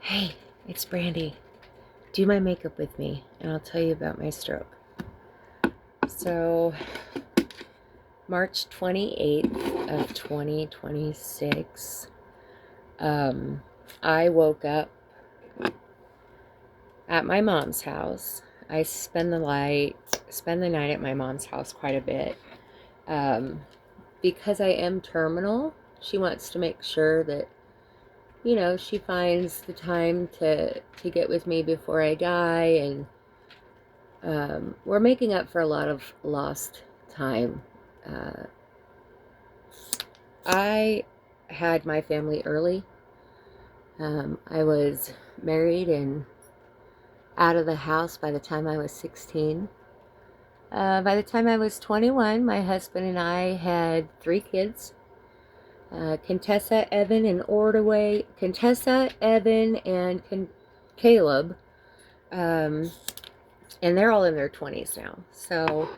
Hey, it's Brandy. Do my makeup with me, and I'll tell you about my stroke. So, March 28th of 2026, I woke up at my mom's house. I spend the night at my mom's house quite a bit. Because I am terminal, she wants to make sure that she finds the time to get with me before I die, and we're making up for a lot of lost time. Uh, I had my family early. I was married and out of the house by the time I was 16. By the time I was 21, my husband and I had 3 kids. Contessa, Evan, and Ordaway. Contessa, Evan, and Caleb. And they're all in their 20s now. So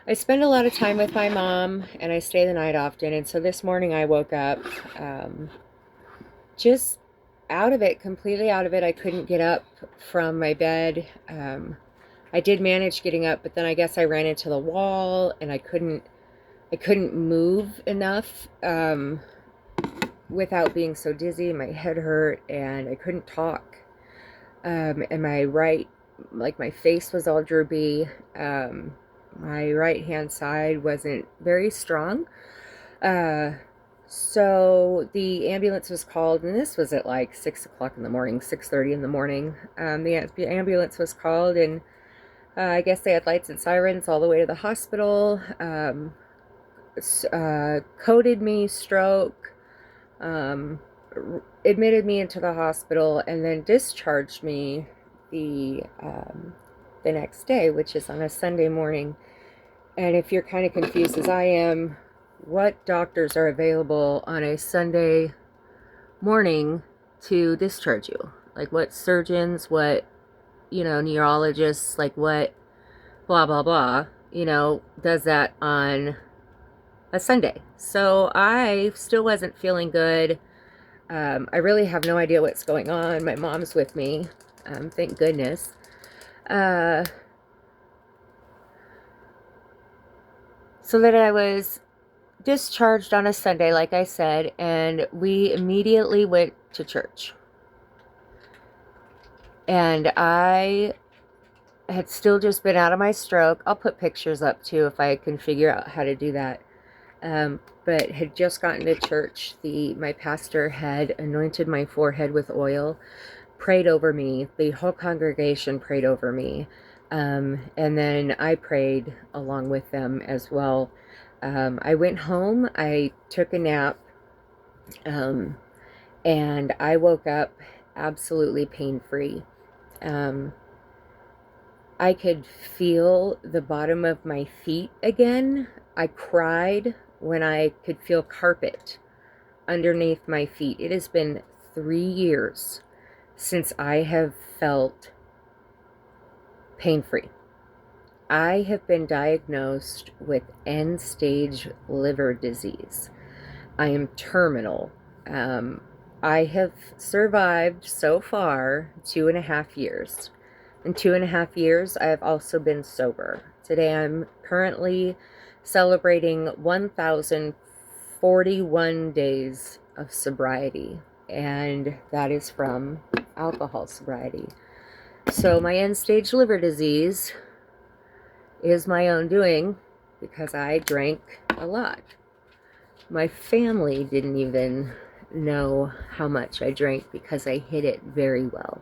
I spend a lot of time with my mom, and I stay the night often. And so this morning I woke up just out of it, completely out of it. I couldn't get up from my bed. I did manage getting up, but then I guess I ran into the wall, and I couldn't move enough without being so dizzy. My head hurt, and I couldn't talk. And my face was all droopy. My right hand side wasn't very strong. So the ambulance was called, and this was at like 6 o'clock in the morning, 6:30 in the morning. The ambulance was called, and I guess they had lights and sirens all the way to the hospital. Coded me stroke, admitted me into the hospital, and then discharged me the next day, which is on a Sunday morning. And if you're kind of confused as I am, what doctors are available on a Sunday morning to discharge you? Like what surgeons, what, neurologists, like what blah, blah, blah, does that on a Sunday. So I still wasn't feeling good. I really have no idea what's going on. My mom's with me. Thank goodness. So that I was discharged on a Sunday, like I said, and we immediately went to church. And I had still just been out of my stroke. I'll put pictures up too if I can figure out how to do that. But had just gotten to church. My pastor had anointed my forehead with oil, prayed over me. The whole congregation prayed over me. And then I prayed along with them as well. I went home, I took a nap, and I woke up absolutely pain-free. I could feel the bottom of my feet again. I cried when I could feel carpet underneath my feet. It has been 3 years since I have felt pain-free. I have been diagnosed with end-stage liver disease. I am terminal. I have survived so far 2.5 years. In 2.5 years, I have also been sober. Today, I'm currently celebrating 1,041 days of sobriety, and that is from alcohol sobriety. So my end-stage liver disease is my own doing because I drank a lot. My family didn't even know how much I drank because I hid it very well.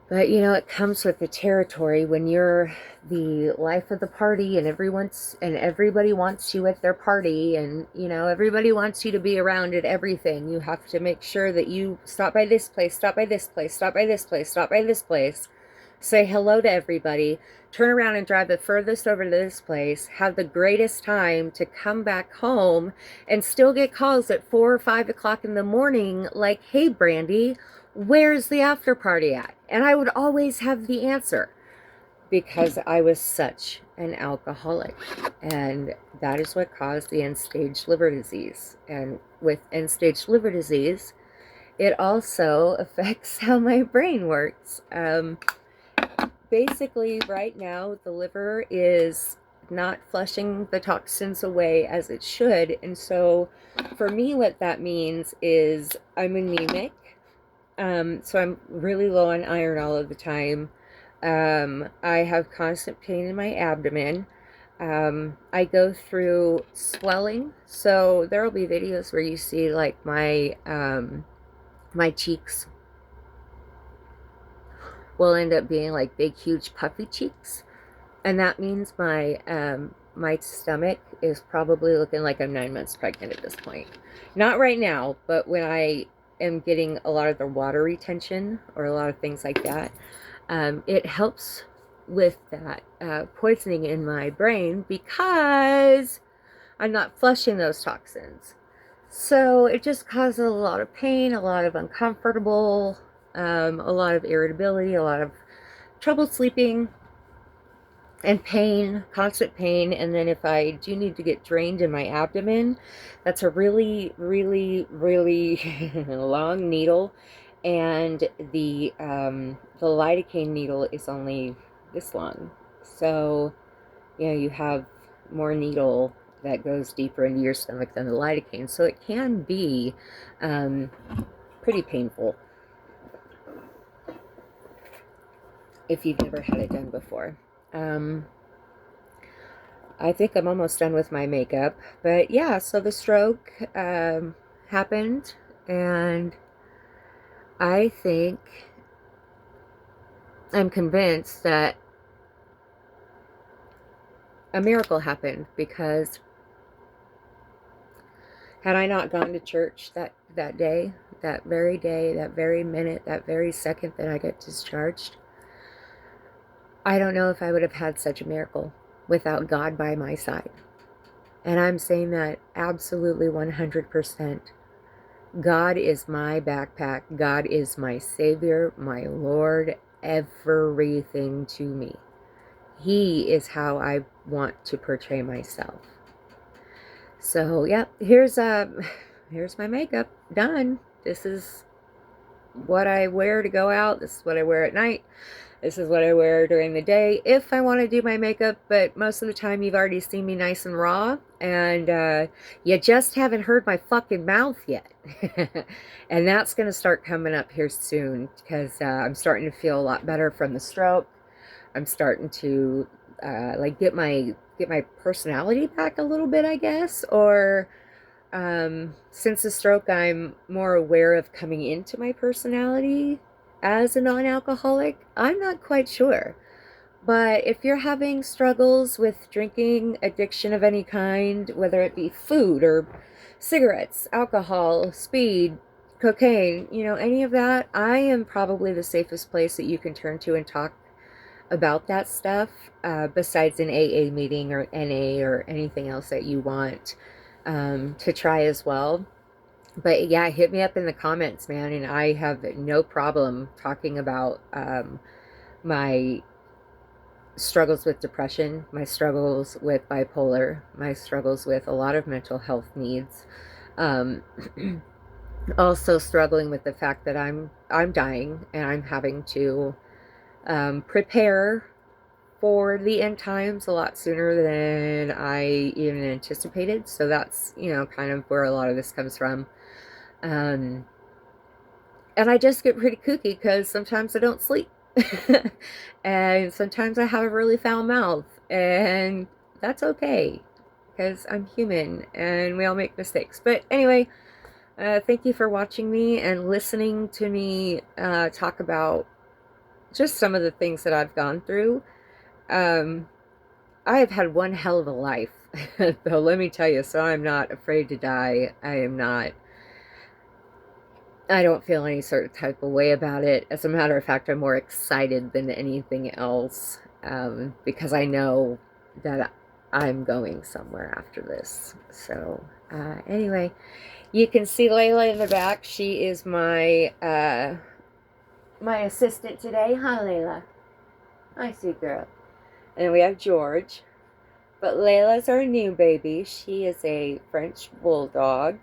But it comes with the territory when you're the life of the party, and everybody wants you at their party, and everybody wants you to be around at everything. You have to make sure that you stop by this place, stop by this place, stop by this place, stop by this place, say hello to everybody, turn around and drive the furthest over to this place, have the greatest time to come back home, and still get calls at 4 or 5 o'clock in the morning like, hey, Brandy, where's the after party at? And I would always have the answer because I was such an alcoholic. And that is what caused the end-stage liver disease. And with end-stage liver disease, it also affects how my brain works. Basically, right now, the liver is not flushing the toxins away as it should. And so, for me, what that means is I'm anemic. So I'm really low on iron all of the time. I have constant pain in my abdomen. I go through swelling. So there will be videos where you see like my cheeks will end up being like big, huge, puffy cheeks, and that means my stomach is probably looking like I'm 9 months pregnant at this point. Not right now, but when I am getting a lot of the water retention or a lot of things like that, it helps with that poisoning in my brain because I'm not flushing those toxins. So it just causes a lot of pain, a lot of uncomfortable, a lot of irritability, a lot of trouble sleeping, and pain, constant pain. And then if I do need to get drained in my abdomen, that's a really, really, really long needle. And the lidocaine needle is only this long. So, you have more needle that goes deeper into your stomach than the lidocaine. So it can be pretty painful if you've never had it done before. I think I'm almost done with my makeup. But yeah, so the stroke happened, and I'm convinced that a miracle happened, because had I not gone to church that day, that very minute, that very second that I got discharged, I don't know if I would have had such a miracle without God by my side. And I'm saying that absolutely 100%. God is my backpack. God is my Savior, my Lord, everything to me. He is how I want to portray myself. So, yeah, here's my makeup done. This is what I wear to go out. This is what I wear at night. This is what I wear during the day if I want to do my makeup, but most of the time you've already seen me nice and raw, and you just haven't heard my fucking mouth yet. And that's going to start coming up here soon, because I'm starting to feel a lot better from the stroke. I'm starting to like get my personality back a little bit, I guess, or since the stroke, I'm more aware of coming into my personality as a non-alcoholic. I'm not quite sure. But if you're having struggles with drinking, addiction of any kind, whether it be food or cigarettes, alcohol, speed, cocaine, any of that, I am probably the safest place that you can turn to and talk about that stuff, besides an AA meeting or NA or anything else that you want to try as well. But yeah, hit me up in the comments, man, and I have no problem talking about my struggles with depression, my struggles with bipolar, my struggles with a lot of mental health needs. Also struggling with the fact that I'm dying, and I'm having to prepare for the end times a lot sooner than I even anticipated. So that's, kind of where a lot of this comes from. And I just get pretty kooky because sometimes I don't sleep. And sometimes I have a really foul mouth. And that's okay, because I'm human and we all make mistakes. But anyway, thank you for watching me and listening to me talk about just some of the things that I've gone through. I have had one hell of a life, though, let me tell you, so I'm not afraid to die. I don't feel any sort of type of way about it. As a matter of fact, I'm more excited than anything else, because I know that I'm going somewhere after this. So, anyway, you can see Layla in the back. She is my assistant today. Hi, Layla. Hi, sweet girl. And we have George. But Layla's our new baby. She is a French bulldog,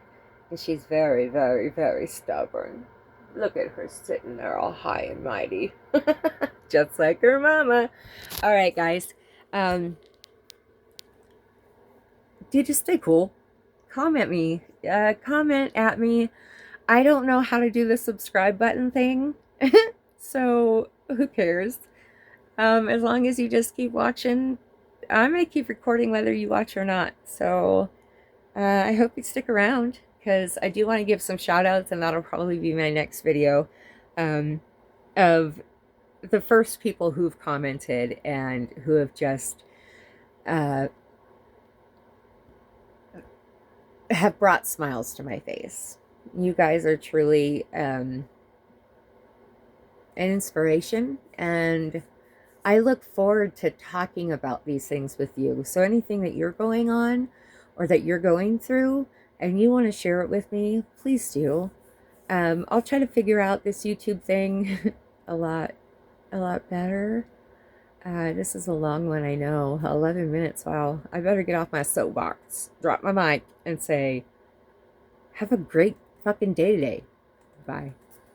and she's very, very, very stubborn. Look at her sitting there all high and mighty. Just like her mama. All right, guys. Dude, just stay cool. Comment me. Comment at me. I don't know how to do the subscribe button thing. So who cares? As long as you just keep watching, I'm going to keep recording whether you watch or not. So I hope you stick around, because I do want to give some shout outs, and that'll probably be my next video, of the first people who've commented and who have just have brought smiles to my face. You guys are truly an inspiration, and I look forward to talking about these things with you. So anything that you're going on or that you're going through and you want to share it with me, please do. I'll try to figure out this YouTube thing a lot better. This is a long one, I know. 11 minutes. Wow. I better get off my soapbox, drop my mic, and say, have a great fucking day today. Bye.